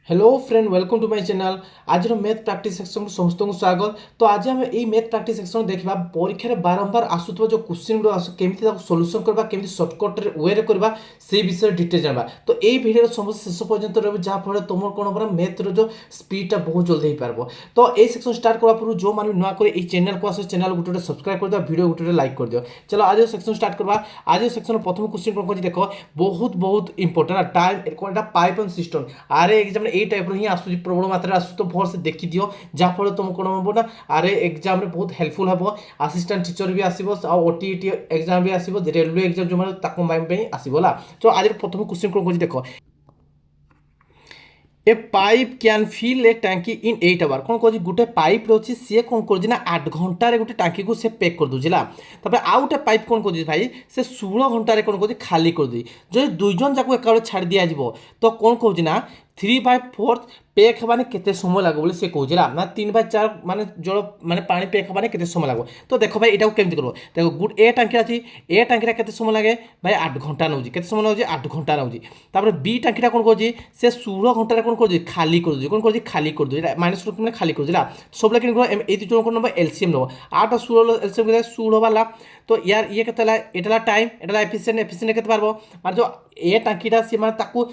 Hello friend welcome to my channel. आज math practice section समस्त को स्वागत। तो आज आम ये मैथ प्रैक्टिस सेक्शन देखा परीक्षा बारंबार आसुवा जो क्वेश्चन गुड़ा केमी सल्यूशन करवा केमी सर्टकट वे करवा से विषय डिटेल जानवा। तो ये भिडियो समस्त शेष पर्यंत रही जहाँफल तुम कौन पड़ा मैथर जो स्पीडा बहुत जल्दी हो पार। तो ये सेक्शन स्टार्ट करने पूर्व जो मैंने नुआ कर चैनल को आस चैनल गोटे सब्सक्राइब कर दिया भिडियो गोटे लाइक कर दियो। चलो आज सेक्शन स्टार्ट करवा। आज सेक्शन प्रथम क्वेश्चन कौन कह देख बहुत बहुत important time pipe and system आरे एग्जाम এই টাইপর ହିଁ ଆସୁଛି ପ୍ରବଳ ମାତ୍ରାରେ ଆସୁଛି। ତ ଭଲସେ ଦେଖିଦିଅ ଯାହାଫଳରେ ତୁମକୁ କ'ଣ ହେବ ନା ଆରେ ଏକ୍ଜାମରେ ବହୁତ ହେଲ୍ପଫୁଲ୍ ହେବ। ଆସିଷ୍ଟାଣ୍ଟ ଟିଚର ବି ଆସିବ ଆଉ OTET ଏକ୍ଜାମ ବି ଆସିବ, ରେଲୱେ ଏକ୍ଜାମ ଯେଉଁମାନେ ତାଙ୍କ ପାଇଁ ଆସିବ ହେଲା। ତ ଆଜିର ପ୍ରଥମ କ୍ୱେଶ୍ଚିନ୍ କ'ଣ କହୁଛି ଦେଖ, ए पाइप कैन फिल ए टांकी इन 8 आवर। कौन कह गोटे पाइप अच्छी सी कौन कर 8 घंटे गोटे टांकी को से पैक कर दूसरा। आउ गोटे पाइप कौन कर भाई से 16 घंटे कौन कर खाली कर दी। जो दुईजन जाक एक छाड़ दिया तो कौन कहना 3/4 पैक होने केते समय लगे बोले से कहूँ ना 3/4 माने जल माने पानी पैक होने केते समय लगे। तो देखो भाई यहाँ केमती कर देखो गुड ए टांकी अच्छी ए टांकी केते समय लगे भाई 8 घंटा नौ केते समय लगे 8 घंटा नौ। बी टांकी कौन कर 16 घंटे कौन कर खाली कर दूँ कौन कर खाली कर दूँ माइनस मैंने खाली कर दिला सब ये जो कौन नब एलसीएम नब 8 और 16 एलसीएम 16 वाला। तो यार ये केतला टाइम एटा एफिशिएंट एफिशिएंट केते पारबो माने जो ए टांकीटा सी माने ताकू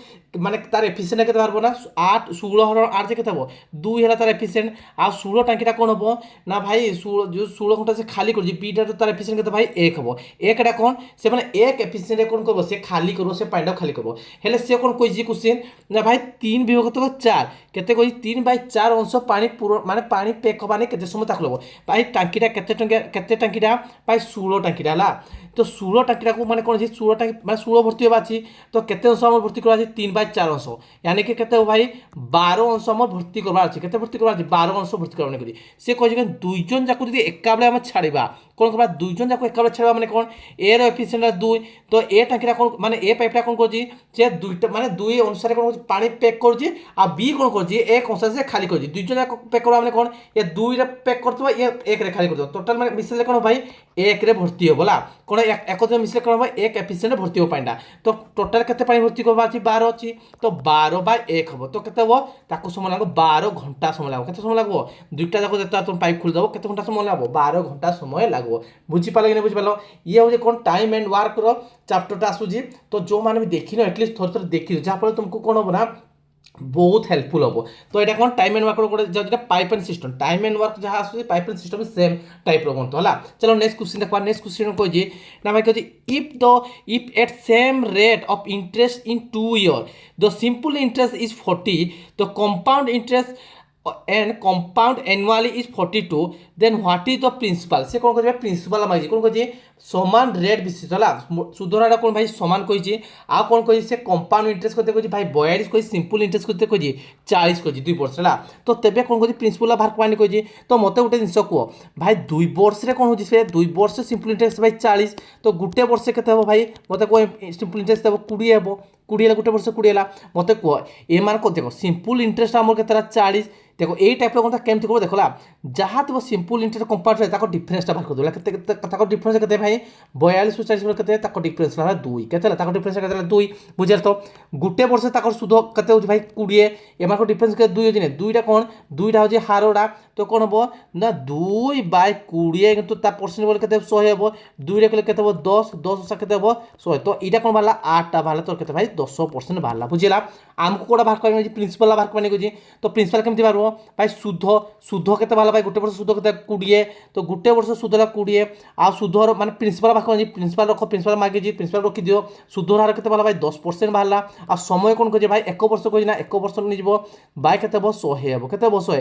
माने तार एफिशिएंट केते पारबो ना 8 16 8 जे केते हबो 2 होला तार एफिशिएंट आ 16 टांकीटा कोन हबो ना भाई 16 घंटा से खाली कर बीटा तार एफिशिएंट केते भाई 1 हबो। एकटा कोन से माने 1 एफिशिएंट कोन करबो से खाली करबो से पाइडा खाली करबो हेले से कोन कोइ क्वेश्चन ना भाई 3 विभक्त 4 केते कोइ 3/4 अंश पानी पूरा माने पानी पैक होबाने केते समय ताक लगबो भाई टांकीटा केते टांकीटा भाई 16 टांकीटा हला। तो 16 टांकीटा को माने कोन 16 टांकी माने 16 भर्ती होबा अछि तो केते अंश हम भर्ती करबा अछि 3/4 अंश यानी कि केते भाई 12 अंश हम भर्ती करबा अछि केते भर्ती करबा अछि 12 अंश भर्ती करबा करी से कहि जे दुई जन जाको जदी एका बेले हम छाड़ीबा कोन करबा दुई जन जाको एका बेले छाड़बा माने कोन ए रो एफिशिएंट 2 तो ए टांकीटा कोन माने ए पाइपटा कोन करजी जे दुईटा माने दुई अनुसार कोन पानी पैक करजी आ बी कोन करजी एक अंश से खाली करजी दुई जन जाको पैक करबा माने कोन ये दुई रे पैक करतबा ये एक रे खाली करतबा टोटल माने मिसले कोन भाई एक रे भर्ती होबला कोन एक मिसले कोन भाई एक एफिशिएंट भर्ती हो पाइंडा। तो टोटल केते पानी भर्ती करबा अछि 12 अछि तो 12/1 हबो तो केते हबो ताको समय लागो 12 घंटा समय लागो केते समय लागो दुईटा जाको जेता तुम पाइप खोल दबो केते घंटा समय लागो 12 घंटा समय लागो। बुझी पाले कि नहीं बुझी पालो ये हो जे कोन टाइम एंड वर्क रो चैप्टरटा आसुजी। तो जो माने भी देखिनो एटलीस्ट थोर थोर देखि जहाँ पर तुमको कोन हो ना बहुत हेल्पफुल हम। तो यहाँ कौन टाइम एंड वर्क जो pipe and system time and work जहाँ as pipe and system same type रो तो है। चलो नेक्स्ट क्वेश्चन देखा नेक्स्ट क्वेश्चन कही ना भाई कही if at same rate of interest in 2 years the simple interest is 40 the compound interest and compound annually is 42 then what is the principal से कौन कर प्रिंसिपल मांगी कौन कही समान रेट विशिष्ट है सुधराटा कौन भाई समान कही आ कौन कही से कंपाउंड इंटरेस्ट करते कही भाई 42 कही सिंपल इंटरेस्ट करते कही 40 कही 2 वर्ष है। तो तेरे कौन कही प्रिंसिपल बाहर पानी कही तो मत गोटे जिन कह भाई 2 वर्ष में कौन हो 2 वर्ष सिंपल इंटरेस्ट भाई 40 तो गोटे वर्ष के भाई मत कह सिंपल इंटरेस्ट देव 20 हे 20 गोटे वर्ष 20 है मत कह एम देख सिंपल इंटरेस्ट आम के 40 देखो ये टाइप कथा केमती कर देखला जहाँ थो सिंपल इंटरेस्ट कंपाउंड है डिफरेंसटा बाहर कर डिफरेंस के भाई 42 ରୁ 40 के डिफरेंस है 2 के डिफरेंस के 2 बुझे। तो गोटे वर्ष सुध के भाई 20 एम डिफरेंस के 2 अच्छे 2टा कौन 2टा हूँ हारटा तो कौन हम ना 2/20 कि परसेंट बोले के 100 हे 2 कले के 10 10 के 100 तो यहाँ कौन बाहर 8टा बाहर तो भाई 10% बाहर बुझेगा आमको कौटा बाहर कर प्रिंसिपल बाहर कर तो प्रिंसिपल केमती बाहर भाई सुध सुध के बाहर भाई गोटे वर्ष सुध के 20 तो गोटे वर्ष सुध 20 आ सुधर माने प्रिंसिपल बाहर प्रिंसिपल रख प्रिंसिपल मांगी प्रिंसिपल रखी दियो सुधर हार के भाई 10% बाहर आ समय कौन कहे भाई 1 वर्ष कही ना 1 वर्ष नहीं बै के 100 हे के 100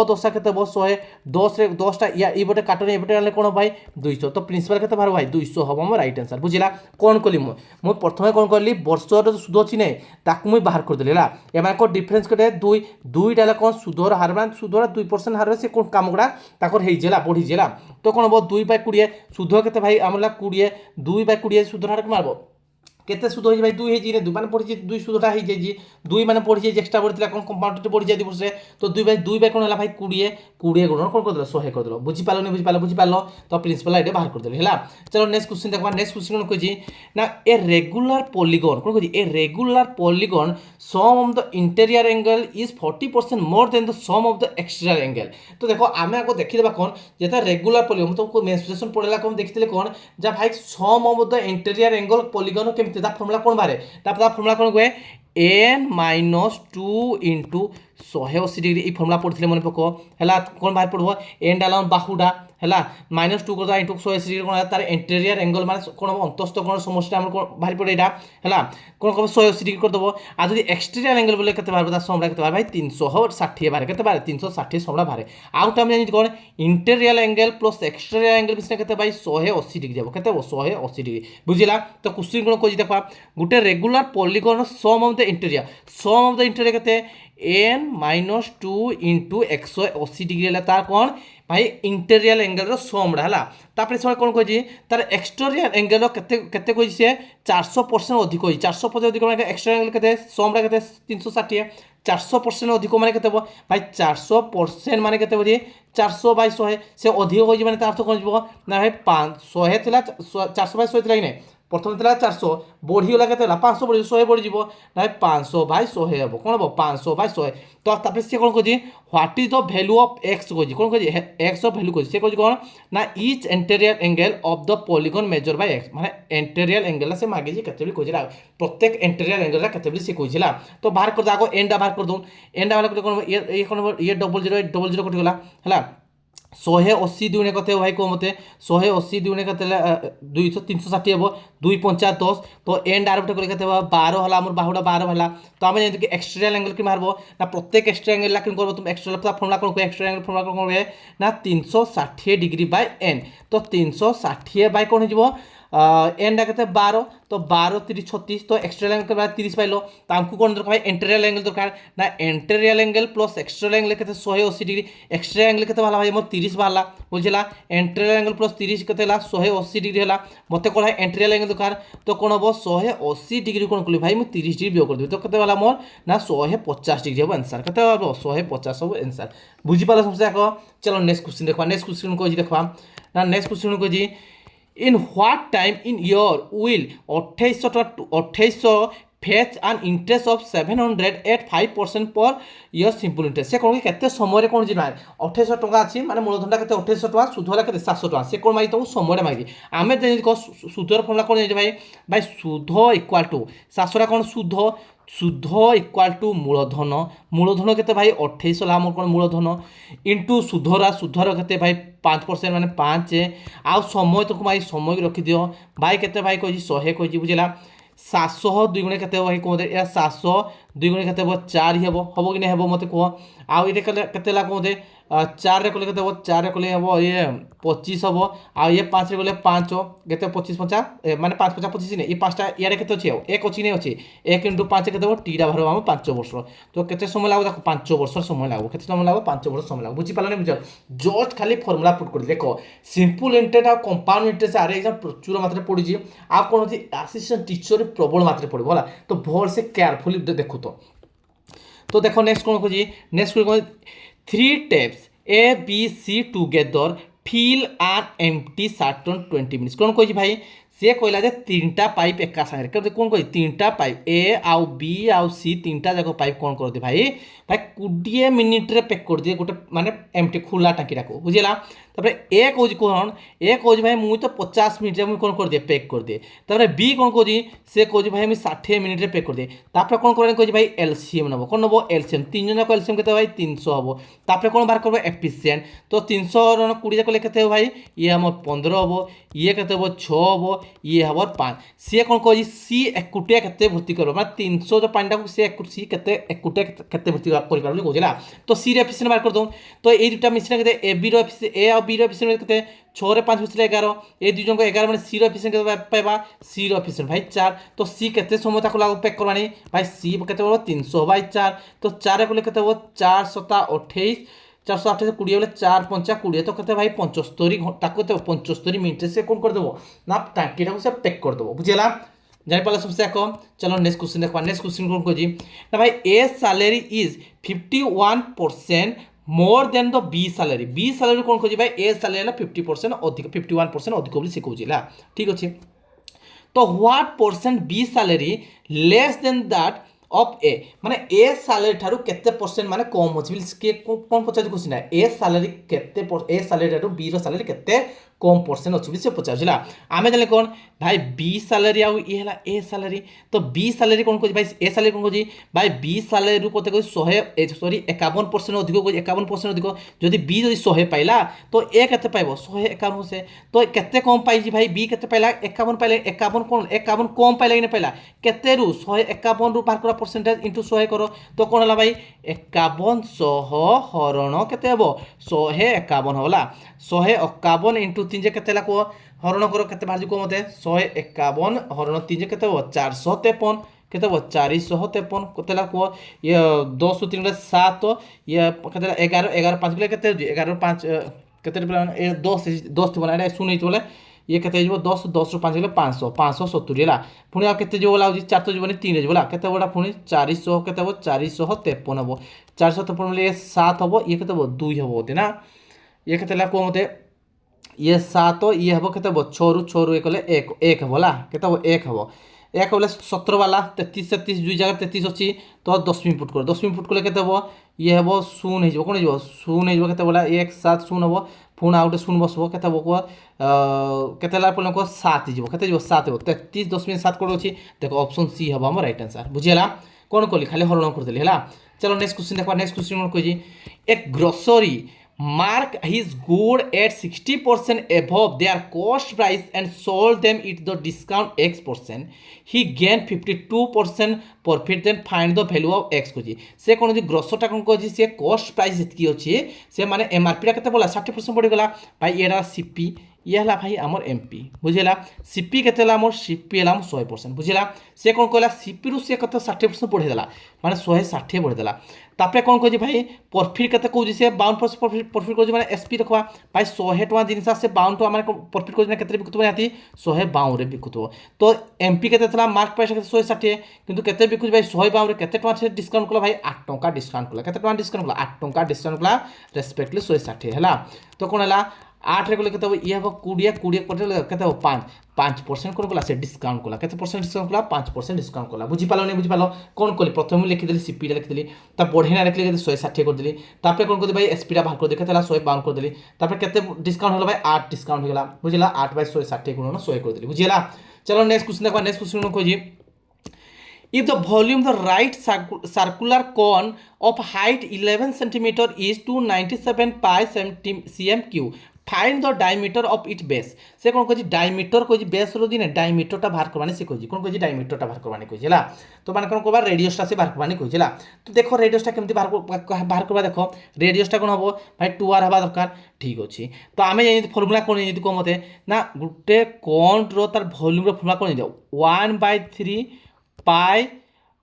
10 के 100 10 रे 10टा ये बटे काटने ये बटे कौन भाई 200 तो प्रिंसिपल के बाहर भाई 200 हम मोर राइट आंसर बुझला। कौन कली मुझे प्रथम कौन कली वर्षर सुध अच्छी ना ताकू मुझे बाहर करदेली है एम डिफरेंस के 2टा कौन सुधर हार मान सुधर 2% हार से कौन कम गुड़ा होगा बढ़ीला तो कौन हम 2/20 सुध के भाई आम 20 2/20 सुधर हार मारब কেতে সুদ হয়েছে ভাই 2 হয়েছে না 2 মানে পড়িছে 2 সুদটা হয়ে যাইছে 2 মানে পড়িছে এক্সট্রা পড়িଥିଲା কোন কম্পাউন্ডটা পড়ি যাই দিবসে তো 2 বাই কোন হলা ভাই 20 20 গুণ কোন করে দিল 100 করে দিল বুঝি পারলো বুঝি পারলো তো প্রিন্সিপাল আইডিয়া বাহার করে দিল হলা চলো নেক্সট কোশ্চেন দেখবা নেক্সট কোশ্চেন কোন কইছি না এ রেগুলার পলিগন কোন কইছি a regular polygon sum of the interior angle is 40% more than the sum of the external angle तो देखो आमे आको देखि देबा कोन जेता रेगुलर पॉलीगन तुमको मेंसुरेशन पढ़ेला कोन देखितले कोन जा भाई sum of the interior angle polygon केमते दा फॉर्मूला कोन बारे दा फॉर्मूला कोन गए n माइनस 2 इंटू 180 डिग्री ई फॉर्मूला पढ़थिले मन पको हला कोन बाहर पड़बो n डालाम बाहुडा हला माइनस 2 करदा इंटू 180 डिग्री कोन तार इंटीरियर एंगल माने कोन अंतस्थ कोन समष्टि हम बाहर पड़े एटा हला कोन कब 180 डिग्री कर दबो आ जदी एक्सटीरियर एंगल बोले केते बाहर दा समरा केते बाहर भाई 360 बाहर केते बाहर 360 समरा बाहर आउट हम जानि कोन interior angle plus exterior angle बिसने केते भाई 180 डिग्री जाबो केते 180 डिग्री बुझिला तो क्वेश्चन कोन कोजि देखा गुटे regular polygon sum of the interior केते n माइनस 2 इंटू 180 डिग्री है तार कौन भाई इंटीरियर एंगल रो समड़ा हला तापर से कोन कहजी तार एक्सटीरियर एंगल केते केते कहजी से 400% अधिक होई 400% अधिक माने एक्सटीरियर एंगल केते समड़ा केते 360 400% अधिक माने केते भाई 400% माने केते बजे 400 बाय 100 से अधिक होई माने तार अर्थ कोन जबो ना भाई 500 थिला 400 बाय 100 थिला कि नै प्रथम थिला 400 बढ़ी गला केते 500 बढ़ी 100 बढ़ी जीवो ना 500 बाय 100 हेबो कोन हबो 500 बाय 100 तो तापर से कोन कहजी what is the value of x कहजी कोन कहजी x ऑफ वैल्यू कहजी से कहजी कोन ना each interior angle of the polygon measure by x माने इंटीरियर एंगल से मागे जे केते कहजिला प्रत्येक इंटीरियर एंगल रा केते से कहजिला तो बाहर कर दागो n डा बाहर कर दो n डा बाहर कर कोन ये कोन ये 00 कटि गला हला 180 दुने कते भाई को मते 180 दुने कते 200 360 हेबो 2 5 10 तो एंड आर उठे कते 12 हला हमर बाहुडा 12 हला तो हम जेंति कि एक्सटीरियर एंगल कि मारबो ना प्रत्येक एक्सटीरियर एंगल ला कि करबो तुम एक्सटीरियर फॉर्मूला कोन एक्सटीरियर एंगल फॉर्मूला कोन होय ना 360 डिग्री बाय n तो 360 बाय कोन हो एंड केते 12 तो 12 30 36 तो एक्सटीरियर एंगल 30 पाइलो तो हमको कोन दरकार भाई इंटीरियर एंगल दरकार ना interior angle plus exterior angle केते 180 डिग्री एक्सटीरियर एंगल केते वाला भाई मो 30 वाला बुझिला इंटीरियर एंगल प्लस 30 केते ला 180 डिग्री हला मते कोन है इंटीरियर एंगल दरकार तो कोन हबो 180 डिग्री कोन कली भाई मो 30 डिग्री बियो कर दे तो केते वाला मोर ना 150 डिग्री हबो आंसर केते हबो 150 हबो आंसर बुझि पाला समस्या को चलो नेक्स्ट क्वेश्चन देखबा नेक्स्ट क्वेश्चन को देखबा ना नेक्स्ट क्वेश्चन को जी in what time in year will 2800 fetch an interest of 700 at 5% per year simple interest से कोन केते समय रे कोन जिना 2800 टका अछि माने मूलधनटा केते 2800 टका सुध होला केते 700 टका से कोन माइ तो समय रे माइ आमे जे सुधर फॉर्मूला कोन जे भाई सुध इक्वल टू 700 कोन सुध इक्वल टू मूलधन केते भाई 2800 ला हमर कोन मूलधन इनटू सुधर केते भाई 5% माने 5 आ समय तो भाई समय रखि दियो भाई केते भाई कहजी 100 कहजी बुझिला 700 दुई गुणे केते भाई कोदे या 700 दुई गुणे केते 4 हेबो हबो कि नै हेबो मते को आ इटे केते ला कोदे 4 रे कोले केते 4 रे कोले हेबो ये 25 हबो आ ये 5 रे कोले 5 केते 25 50 माने 5 50 25 नै ई पांचटा यारे केते अछि एक अछि नै अछि 1 * 5 केते हो टीडा भरबा हम 5 वर्ष तो केते समय लागो देखो 5 वर्ष समय लागो केते समय लागो 5 वर्ष समय लागो बुझि पालने बुझ जस्ट खाली फार्मूला पुट कर देखो सिंपल इंटरेस्ट आ कंपाउंड इंटरेस्ट आरे एग्जाम प्रचुर मात्रा पड़ी जी आ कोन अछि असिस्टेंट टीचर प्रबल मात्रा पड़बो होला तो भल से केयरफुली देखो तो देखो नेक्स्ट कोन खोजी next cone 3 tapes A B C together fill an empty certain 20 minutes cone Cozi भाई से कहला जे तीनटा पाइप एका संगे के कोन कोई तीनटा पाइप A आउ B आउ C तीनटा जाको पाइप कोन कर दे भाई 20 मिनिट रे पैक कर दे गोटे माने एम्प्टी खुला टांकी राको बुझिला तापर A कोजी कोन A कोजी भाई मु तो 50 मिनिट रे मु कोन कर दे पैक कर दे तापर B कोन कोजी से कोजी भाई मु 60 मिनिट रे पैक कर दे तापर कोन करने कोजी भाई एलसीएम नबो कोन नबो एलसीएम तीन जन को एलसीएम केते भाई 300 हबो तापर कोन बार करबो एफिशिएंट तो 300 रण 20 जाको केते भाई ये हमर 15 हबो ये केते हबो 6 हबो ये हबो 5 सी कोन कोजी सी एकुटिया केते भर्ती करबो माने 300 जो पांडा को से सी केते एकुटिया केते भर्ती करि पारबो कोजिला तो सी रे एफिशिएंट बार कर दो तो ए दुटा मिश्रण केते ए बी रो एफिशिएंट ए और बी रो एफिशिएंट केते 6 रे 5 मिश्रण 11 ए दुई जन को 11 माने सी रो एफिशिएंट केते पाइबा सी रो एफिशिएंट भाई 4 तो सी केते समय ताको लागो पैक करवानी भाई सी केते हो 300 बाय 4 तो 4 रे कोले केते हो 4 7 28 428 20 बोले 4 5 20 तो कहते भाई 75 घंटा को 75 मिनट से कौन कर देबो ना टांकी से पैक कर देबो बुझिला जानिपाला सबसे आग चलो नेक्स्ट क्वेश्चन देखा नेक्स्ट क्वेश्चन कौन कह ना भाई A salary is 51% more than the B salary कौन कह भाई ए सैलरी 50% अधिक 51% अधिक बोली से कहूँ ठीक अच्छे तो what percent B salary less than that of A माने ए सैलरी ठारू केते परसेंट माने कम अछि के कोन पचार क्वेश्चन है ए सैलरी केते ए सैलरी ठारू बी रो सैलरी केते कम परसेंट अछि से पचारला आमे जाने कोन भाई बी सैलरी आउ ए हला ए सैलरी तो बी सैलरी कोन कहै भाई ए सैलरी कोन कहै भाई बी सैलरी रु कते कहै 100 सॉरी 51% अधिक कहै 51% अधिक जदि बी जदि 100 पाइला तो ए केते पाइबो 151 से तो केते कम पाइ भाई बी केते पाइला 51 पाइले 51 कोन 51 कम पाइला कि नै पाइला केते रु 151 रु बार करा परसेंटेज इंटू 100 करो तो कौन है भाई 51 100 हरण केते हेबो 151 होला 151 इंटू 3 जे केते ला को हरण करो केते बाजू को मते 151 हरण 3 जे केते हो 453 केते हो 453 केते ला को ये 10 3 7 ये केते ला 11 11 5 केते 11 5 केते 10 10 बना एटा सुनै तो बोले ये केते जीवो 10 10 रु 5 गले 500 570 हला पुनी आ केते जीवो लाउजी 4 तो जीवनी 3 जीवो ला केते बडा पुनी 400 केते हो 453 हबो 453 मतलब ये 7 हबो ये केते हो 2 हबो होते ना ये केते ला को मते ये 7 ये हबो केते हो 6 रु 1 ले 1 1 हबो ला केते हो 1 हबो 1 बोले 17 वाला 33 33 दुई जगह 33 अछि तो 10 मिनट पुट कर 10 मिनट पुट करले केते हबो ये हबो 0 हे जबो कोन जबो 0 हे जबो केते बोला 1 7 0 हबो पुण आउटे 0 बसबो केते हबो को केते ला पलन को 7 जीवो केते जीवो 7 हो 33 10 मिनट 7 कोड अछि देखो ऑप्शन सी हबो हमर राइट आंसर बुझियला कोन कोली खाली हरण कर देली हला चलो नेक्स्ट क्वेश्चन देखबा नेक्स्ट क्वेश्चन कोन कहि ए grocery mark his good at 60% above their cost price and sold them at the discount x%, he gained 52% profit, then find the value of x को से कौन जी ग्रोसर टा कौन को से कॉस्ट प्राइस जितकी अच्छी से माने एमआरपी टा केते बोला 60% बढ़ी गला भाई एरा सीपी ये हला भाई आमर एमपी बुझेला सीपी केते ला आमर सीपी हला 100% बुझेला से कौन कहला सीपी रु से कते 60% बढ़ी देला माने 160 बढ़ी देला तापरे कौन कहजी भाई प्रॉफिट केते कहजी से 52% प्रॉफिट कहजी माने एसपी रखवा भाई 100 टका जिनसा से 52 टका माने प्रॉफिट कहजी केते बिकुतबो याती 152 रे बिकुतबो तो एमपी केते थला मार्क प्राइस केते 160 किंतु केते बिकुज भाई 152 रे केते टका से डिस्काउंट कला भाई 8 टका डिस्काउंट कला केते टका डिस्काउंट कला 8 टका डिस्काउंट कला रेस्पेक्टली 160 हला तो कोन हला 8 रे केते हो ये हबो 20 20 केते हो 5% कोन कला से डिस्काउंट कला केते परसेंट डिस्काउंट कला 5% डिस्काउंट कला बुझी पालो नै बुझी पालो कोन कली प्रथम लिखि देली सीपी रे लिखि देली ता बढ़िना लिखि केते 160 कर देली तापरे कोन कर भाई एसपी रा भाग कर दे केते 152 कर देली तापरे केते डिस्काउंट होला भाई 8 डिस्काउंट हो गेला बुझिला 8 बाय 160 गुणन 100 कर देली बुझिला चलो नेक्स्ट क्वेश्चन देखबा नेक्स्ट क्वेश्चन को जी if the volume the right circular cone of height 11 centimeter is 297 pi cm cube find the diameter of its base से कौन कहि डायमीटर कहि बेस रो दिन डायमीटर टा बाहर करबानी से कहि कौन कहि डायमीटर टा बाहर करबानी कहि हला तो माने कौन कहबा रेडियस टा से बाहर करबानी कहि हला तो देखो रेडियस टा केमति बाहर करबा देखो रेडियस टा कोन हबो भाई 2r हबा दरकार ठीक अछि तो आमे जे फार्मूला कोन जे को मते ना गुटे कोन रो तार वॉल्यूम रो फार्मूला कोन जे 1/3 पाई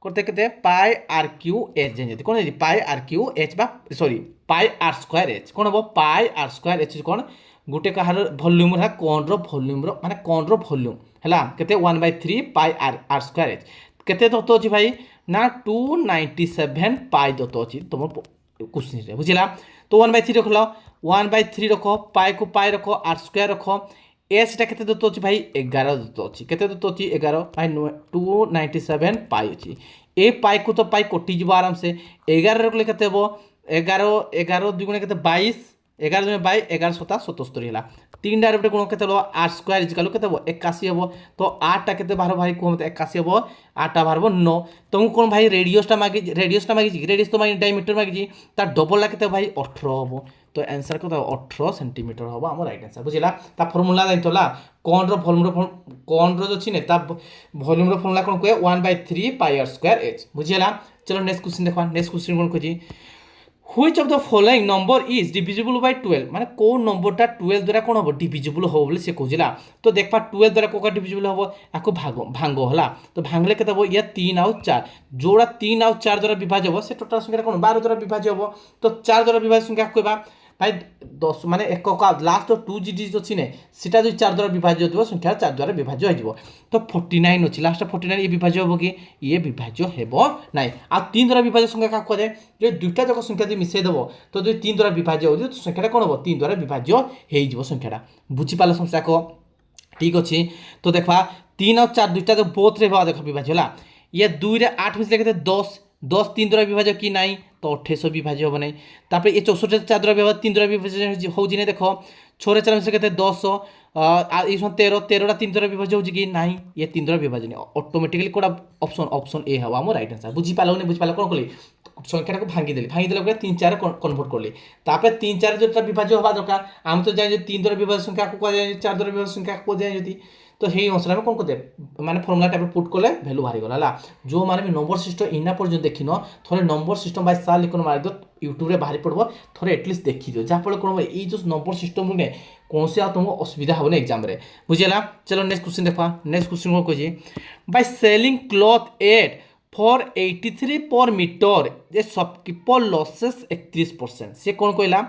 करते केते पाई आर क्यू एच जेन कोन जे पाई आर क्यू एच बा sorry pi r square h कोन हबो पाई आर स्क्वायर एच कोन गुटे कहार वॉल्यूम रा कोन रो वॉल्यूम रो माने कोन रो वॉल्यूम हला केते 1/3 पाई आर स्क्वायर एच केते दतो अछि भाई ना 297 पाई दतो अछि तुम क्वेश्चन रे बुझिला तो 1/3 रखलो 1/3 रखो पाई को पाई रखो आर स्क्वायर रखो एच टा केते दतो अछि भाई 11 दतो अछि केते दतो अछि 11 भाई 297 पाई अछि ए पाई को तो पाई कोटि जबो आराम से 11 रखले केते हो 11 11 2 गुणे केते 22 11 दुने 22 11 7 77 हला तीन डायरेक्ट गुण केते हो r स्क्वायर इक्वल केते हो 81 हो तो 8 टा केते बाहर भाई को मते 81 हो 8 टा बाहर 9 तुम कोन भाई रेडियस टा मागी रेडियस तो मागी डायमीटर मागी ता डबल ला केते भाई 18 हो तो आंसर को 18 सेंटीमीटर हो हम राइट आंसर बुझिला ता फार्मूला दैतला कोन रो वॉल्यूम रो अछि ने ता वॉल्यूम रो फार्मूला कोन कहे 1/3 पाई आर स्क्वायर एच बुझिला चलो नेक्स्ट क्वेश्चन देखा नेक्स्ट क्वेश्चन कोन कहि which of the following number is divisible by 12 माने को नंबर टा 12 द्वारा कोन हो डिविजिबल हो बोले से कहजिला तो देखबा 12 द्वारा कोका डिविजिबल हो आको भांगो हला तो भांगले केते हो या 3 और 4 जोड़ा 3 और 4 द्वारा विभाज्य हो से टोटल संख्या कोन 12 द्वारा विभाज्य हो तो 4 द्वारा विभाज्य संख्या कहबा ভাই 10 মানে একক লাস্ট 2 ডিজিট ଅଛି নে সেটা যদি 4 দ্বারা বিভাজ্য হইব সংখ্যা 4 দ্বারা বিভাজ্য হইব তো 49 ଅଛି লাস্ট 49 ইয়ে বিভাজ্য হব কি ইয়ে বিভাজ্য হেব নাই আর 3 দ্বারা বিভাজ্য সংখ্যা কাকু কয় যদি দুইটা যাক সংখ্যা যদি মিশাই দেব তো যদি 3 দ্বারা বিভাজ্য হইব তো সংখ্যাটা কোন হব 3 দ্বারা বিভাজ্য ହେଇଯିବ সংখ্যাটা বুঝি পালে সমস্যা কো ঠিক ଅଛି তো দেখবা 3 और 4 দুইটা তো বোথ রে দেখ বিভাজ্য হলা ইয়ে 2 রে 8 মিশলে কেতে 10 10 3 দ্বারা বিভাজ্য কি নাই তো 28 বিভাজ্য হব নাই তারপরে এই 64 4 দ্বারা বিভাজ্য 3 দ্বারা বিভাজ্য হউজি নাই দেখো 6 রে 4 মিশলে কেতে 10 আর এই 13 13টা 3 দ্বারা বিভাজ্য হউজি কি নাই ইয়ে 3 দ্বারা বিভাজ্য নাই অটোমেটিক্যালি কোটা অপশন এ হবা আমার রাইট आंसर বুঝি পালো নি বুঝি পালো কোন কলি সংখ্যাটাকে ভাঙি দেলি 3 4 কনভার্ট করলি তারপরে 3 4 যেটা বিভাজ্য হবা দরকার আমি তো জানি যে 3 দ্বারা বিভাজ্য সংখ্যা কো যায় 4 দ্বারা বিভাজ্য সংখ্যা কো যায় যদি তো সেই অনুসারে আমি কোন করতে মানে ফর্মুলা টাইপ পুট করলে ভ্যালু বাহারি গলা হলা जो মানে আমি নম্বর সিস্টেম ইনা পর্যন্ত দেখিন থরে নম্বর সিস্টেম বাই সাল লিখন মারি দিও यूट्यूब রে বাহারি পড়ব থরে এটলিস্ট দেখি দিও যার ফলে কোন এই যে নম্বর সিস্টেম নে কোনসে আর তোমার অসুবিধা হবে না एग्जाम রে বুঝিলা চলো নেক্সট কোশ্চেন দেখবা নেক্সট কোশ্চেন কো কইছি by selling cloth at for 83 per meter जे शॉपकीपर लॉसेस 31% से कौन कहला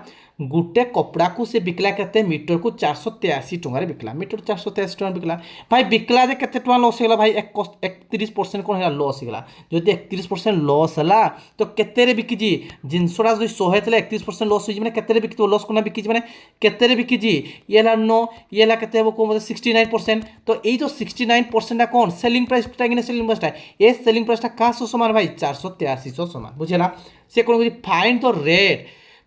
गोटे कपड़ा को से बिकला केते मीटर को 483 टंका बिकला मीटर 483 टंका बिकला भाई बिकला जे केते टंका लॉस होला भाई 31% कोन होला लॉस होला जदि 31% लॉस होला तो केते रे बिकी जी जिनसोडा जो 100 थले 31% लॉस होई माने केते रे बिकी तो लॉस कोना बिकी माने केते रे बिकी जी येला नो येला केते हो को 69% तो এই তো 69% টা কোন সেলিং প্রাইস টা কিনা সেলিং প্রাইস টা এই সেলিং প্রাইস টা কার সমান ভাই 483 সমান বুঝলা সে কোন কই ফাইন্ড द रेट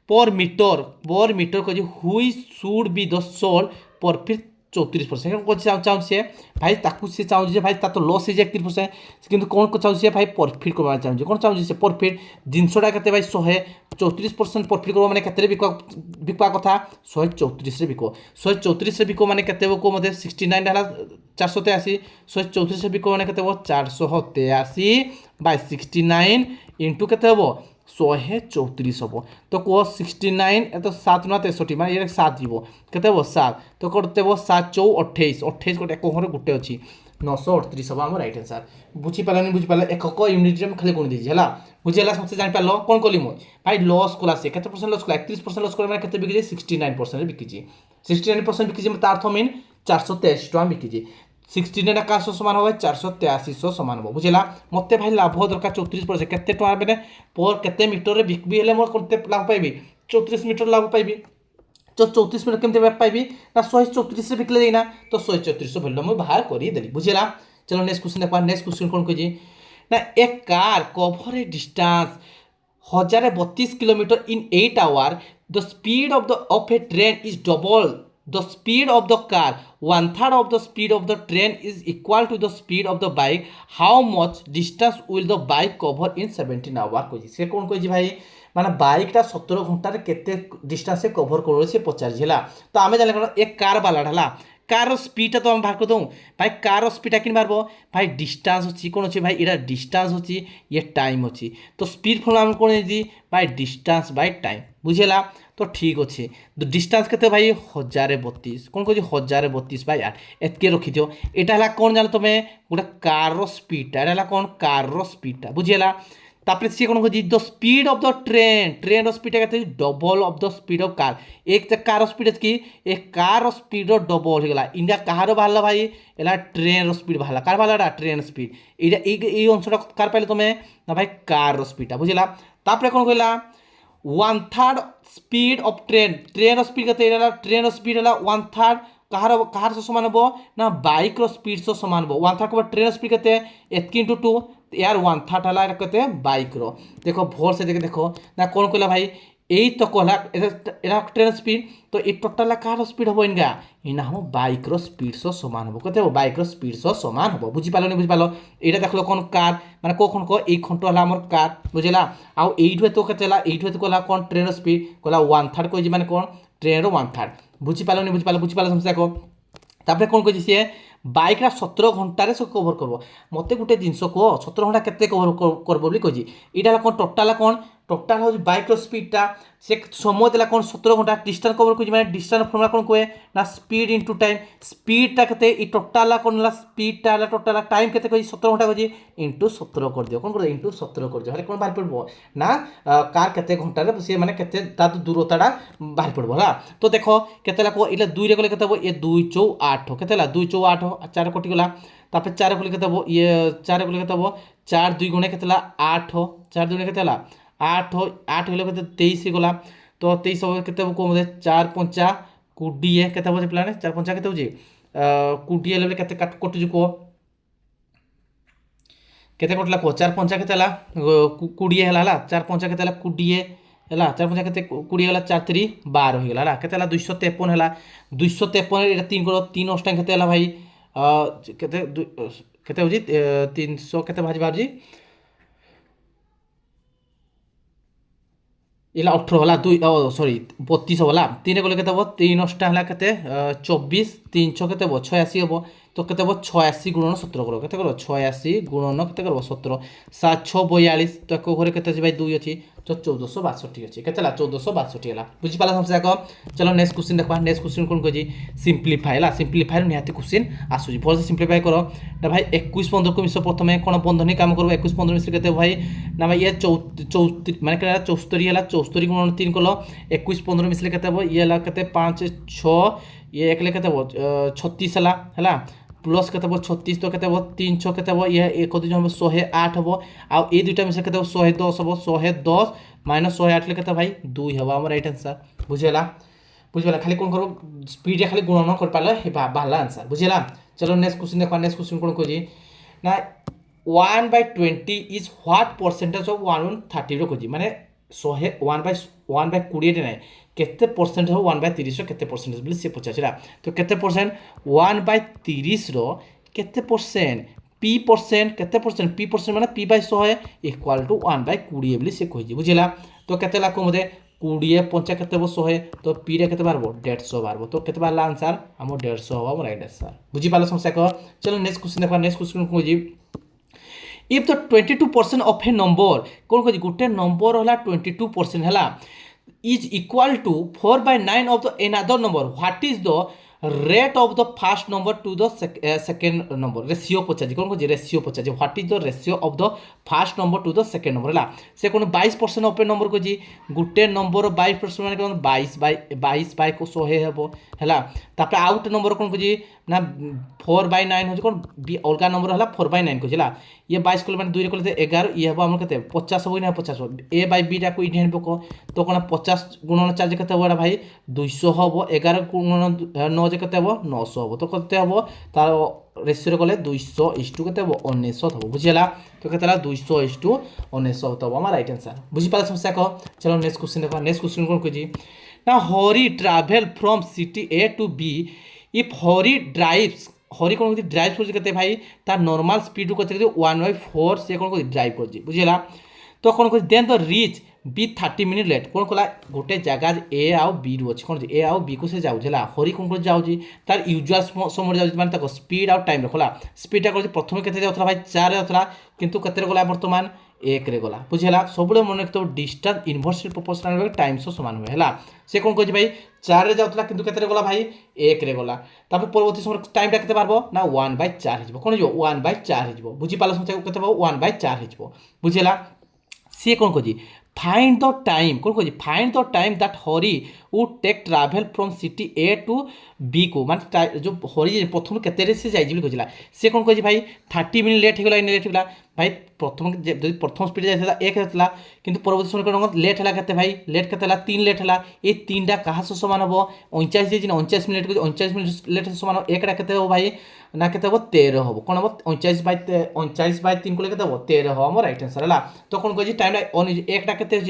पर मीटर को हुई शुड बी द सोल पर फिर 34% कौन चाहूँ सी भाई ताकू सी चाहूँ भाई ता तो लॉस है 31% किंतु कौन को चाहूँ भाई प्रॉफिट करवा चाहूँ कौन चाहूँ से प्रॉफिट जिनसटा के भाई 134% प्रॉफिट करवा माने केते बिकवा कथा 134 रे बिको 134 रे बिको माने केते को मते 69 हला 483 134 रे बिको माने केते 483 बाय 69 इनटू केते हबो 134 हम तो कह 69 तो 7 ना 63 मैं ये 7 जीव के 7 तो करते 7 चौ 28 28 गोटे कहर गोटे अच्छी 938 हम आम राइट आंसर बुझीपारे बुझीपारे एकक यूनिट में खाली गुण दीजिए है बुझीगला समस्त जापार कौन कली मुझे भाई लॉस कला सी केते परसेंट लॉस कला 31% लॉस कला केते बिकी 69% बिकी 69% बिकी तार अर्थ मीन 483 टका बिकी 69 का समान हो 483 समान हो बुझला मत भाई लाभ दरकार 34% केते टका मैंने पर केते मीटर रे बिकबी हेले मोर कोते लाभ पाइबी 34 मीटर लाभ पाइबी तो 34 मीटर केमते पाइबी ना 134 रे बिकले देना तो 134 वैल्यू मैं बाहर करी देली बुझला चलो नेक्स्ट क्वेश्चन देखा नेक्स्ट क्वेश्चन कौन कही ना एक car cover a distance 1032 kilometre in 8 hour the speed of a train is double the speed of the car 1/3 of the speed of the train is equal to the speed of the bike how much distance will the bike cover in 17 hours कहि से कोन कहि भाई माने bike टा 17 घंटा रे केते distance से कवर करो से पचार जिला तो आमे जाने एक कार वाला हला कार स्पीड तो हम बाहर कर दूँ भाई कार स्पीड कि मारब भाई डिस्टेंस अच्छी कौन अच्छे भाई यहाँ डिस्टेंस अच्छी ये टाइम अच्छी तो स्पीड फॉर्म आम कौन भाई डिस्टेंस बाय टाइम बुझेगा तो ठीक अच्छे तो डिस्टेंस के भाई 1032 कौन कह 1032 बाय 8 एतके रखी दियो यहाँ कौन जान तुम्हें गोटे कार स्पीडटा यहाँ कौन कार स्पीडटा बुझेगा तापर सी कौन कह the speed of the train speed के double of the speed of car एक कार स्पीड कि एक कार स्पीड डबल होगा इंडिया कहार बाहर भाई एला ट्रेन स्पीड बाहर कार बाहर ट्रेन स्पीड ये अंशटा कार पाइले तुम्हें ना भाई कार स्पीडटा बुझला तापर कौन कहला 1/3 स्पीड ऑफ ट्रेन स्पीड के ट्रेन स्पीड है 1/3 कहार समान हम ना बाइक स्पीड से समान हम 1/3 को ट्रेन स्पीड के एतकी इंटू 2 यार 1/3 है के बाइक देखो भोर से देखो ना कौन कहला भाई यही तो कहला ट्रेन स्पीड तो ये टोटाल कार स्पीड हम इनका इना हम बाइक स्पीड से समान हम कहते बाइक स्पीड से समान हम बुझीपाल नहीं बुझीपाल यहाँ देख लो कौन कार माने कौन कह ये खंड है आम कार बुझेगा आउ ये तो कहते कहला कौन ट्रेन स्पीड कहला 1/3 कह माने कौन ट्रेन 1/3 बुझीपाल नहीं बुझीपाल बुझीपाल समस्या को तापर कौन कह सी बाइक 17 घंटे से कवर कर मत गोटे जिनस कह 17 घंटा के कवर कर कही यहाँ कौन टोटाल हूँ बाइक स्पीडटा से समय देला कौन 17 घंटा डिस्टेंस कवर खोजी मैंने डिस्टेंस फर्मुला कौन कहे ना स्पीड इंटू टाइम स्पीडटा के टोटाल कौन है स्पीडटा टोटाल टाइम के 17 घंटा खोजी इंटू 17 कर दियो कौन कर इंटू 17 कर दियो कौन बाहर पड़ो ना कार केते घंटार सी मैंने केते दूरताटा बाहर पड़ो है तो देख केते ये 2 रे गले केते ये 2 चौ 8 केते 2 चौ 8 4 कटिगला तापर 4 गले केते ये 4 गले केते 4 2 गुणे केते 8 4 2 केते 8 8 हेल्ला के 23 गला तो 23 हम के कम 4 5 20 के प्लान 4 5 के 20 हेल्ला के कटुच कह केते कटला कह 4 5 के 20 है 4 5 के 20 है 4 5 के 20 है 4 3 12 हो गला के 253 है 253 3 कर 3 अष्टांग के भाई केते हो 300 के बाहर इला 18 वाला 2 सॉरी 32 वाला 3 गले के 3 अष्टा है के 24 3 6 के 86 हम तो के 86 गुणन 17 कर के 86 गुणन के 17 7 6 42 तो एक घरे के भाई 2 अच्छी तो 1462 अच्छी के 1462 है बुझीपाल समस्या कह चलो नेक्स्ट क्वेश्चन देखा नेक्स्ट क्वेश्चन कौन कही सिंप्लीफाई है सिंप्लीफाई निहाती क्वेश्चन आसूँ भल से सिंप्लीफाई कर ना भाई 21 15 को मिस प्रथम कौन बंधनी काम कर 21 15 मिस के भाई ना भाई ये 34 माने 74 है 74 गुणन 3 कल 21 15 मिसले के ये के 5 6 ये एक के 36 है प्लस के 36 तो के 3 6 के ये एक हम 108 हम आउ ये दुटा मिसे के 110 हम 110 माइनस 108 के भाई 2 हम आम राइट आंसर बुझेगा बुझेगा खाली कौन कर स्पीड खाली गुणन कर पारे बाहर आंसर बुझेगा चलो नेक्स्ट क्वेश्चन देखा नेक्स्ट क्वेश्चन कौन खोजी ना 1/20 इज व्हाट परसेंटेज ऑफ 1/30 खोजी माने 1/20 ना केते परसेंट हो 1/30 केते परसेंटेज बोली से पचारा तो केते परसेंट 1/30 रो केते परसेंट p परसेंट केते परसेंट p परसेंट माने p 100 इक्वल टू 1/20 बोली से कहि बुझिला तो केते ला को मते 20 5 केते 100 तो p रे केते बारबो 150 बारबो तो केते बारला आंसर हम 150 हो राइट आंसर बुझि पालो समस्या को चलो नेक्स्ट क्वेश्चन देखा नेक्स्ट क्वेश्चन को जी if the 22% of a number कौन कह गोटे नंबर है 22% है is equal to 4/9 of the another number what is the rate of the first number to the second number ratio पचार कौन कह रेशियो पचार what is the ratio of the first number to the second number है से कौन 22% of a number कह गोटे number 22% मैंने कौन 22/100 है तापर आउ गोटे नंबर कौन कह ना 4/9 हो कौन अलग नंबर है 4/9 कह ये 22 कल मैंने 2 कले 11 ये हम आम के 50 हो 50 ए बाय बी टाक ये पक तो कौन 50 गुणन 4 के भाई 200 हम 11 गुणन 9 के 900 हम तो कते हम तार रेशियो कले 200:के 19 हम बुझीगला तो के 200:19 हम राइट आंसर बुझीपाल समस्या कह चलो नेक्स्ट क्वेश्चन देखो नेक्स्ट क्वेश्चन कौन कह ना Hari travel from city A to B if Hari drives Hari कौन कहते ड्राइव करते भाई तार नॉर्मल स्पीड को 1/4 से कौन कह ड्राइव कर बुझीगला तो कौन कह then the reach B 30 minute late कौन कला गोटे जगह ए आउ बी रु अच्छे कौन ए आउ बी को से जाऊला हरी कौन कर जाऊँगी तार यूजुआल समय जाऊँगी माने स्पीड आउ टाइम रखला स्पीडा कर प्रथम के जाऊला भाई 4 जाऊला किंतु केते गला बर्तमान 1 रे गला बुझेगा सब मन रखते डिस्टेंस इनवर्सली प्रोपोर्शनल टाइम सह सामान हुए है से कौन कह भाई 4 रे जाऊला किंतु केते गला भाई 1 रे गला तापर परवर्ती समय टाइमटा केते पारबो ना 1/4 हो कौन हो 1/4 हो बुझीपाल समस्या केते 1/4 हो बुझेगा सी कौन कह फाइंड द टाइम कौन कह find the time that Hari would take travel from city A to B को माने जो हरी प्रथम केते से जाइए कहला से कौन कह भाई 30 मिनिट लेट होगा लेट होगा भाई प्रथम प्रथम स्पीड जाता 1 होता किंतु परवर्ती समय कौन लेट है के भाई लेट के 3 लेट है ये 3टा क्या सामान हम 49 दिन 49 मिनिट 49 मिनिट लेट सामान 1टा के भाई ना के 13 हम कौन हम 39/3 को 13 हम राइट आंसर है तो कौन कह टाइम एकटा के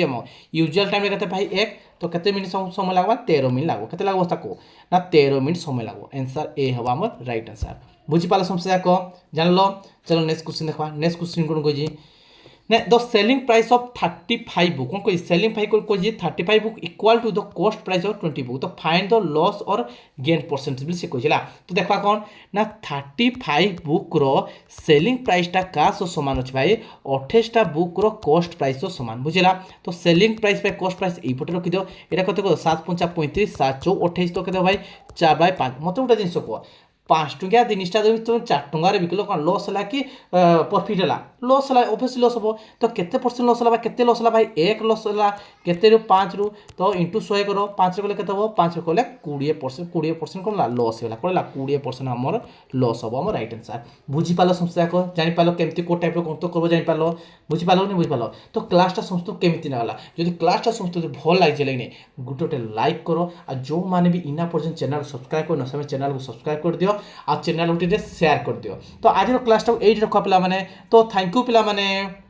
यूजुआल टाइम के भाई 1 तो केते मिनिट समय लगवा 13 मिनिट लगो केते लगो ताको ना 13 मिनिट समय लगो आंसर ए हम आम राइट आंसर बुझीपाल समस्या को जान लो चलो नेक्स्ट क्वेश्चन देखा नेक्स्ट क्वेश्चन कौन कह the selling price of 35 book कौन कही सेलिंग प्राइस को 35 book equal to the cost price of 20 book तो फाइंड द लॉस और गेन परसेंटेज भी से कहला तो देखा कौन ना 35 बुक रो सेलिंग प्राइसटा का सो समान अच्छे भाई 28टा बुक रो कॉस्ट प्राइस तो समान बुझेगा तो सेलिंग प्राइस पे कॉस्ट प्राइस এইপটে रखी दियो এটা কত কত 7 5 35 7 4 28 তো কেতে ভাই 4 বাই 5 মতে গোটা জিনিস কো 5 टंकिया जिनटा जब तुम 4 टंकार बिकल कौन लस है कि प्रॉफिट है लस है ओबियसली लस हम तो केते परसेंट लस है केते लस है भाई 1 लस है केते रु 5 रु तो इंटू 100 करो 5 कले केते हम 5 कले 20% कौन लस है कौन 20% आमर लस हम आम राइट आंसर बुझीपाल समस्या को जापार केमती को टाइप कौन तो करब जापार बुझीपाल नहीं बुझीपाल तो क्लासटा समस्त केमती नाला जदि क्लासटा समस्त भल लगे नहीं गोटे गोटे लाइक करो आ जो मैंने भी इना पर्यटन चैनल सब्सक्राइब कर न चैनल को सब्सक्राइब कर दियो आ चैनल गोटे शेयर कर दियो तो आज क्लासटा ये रखा पे तो थैंक यू पे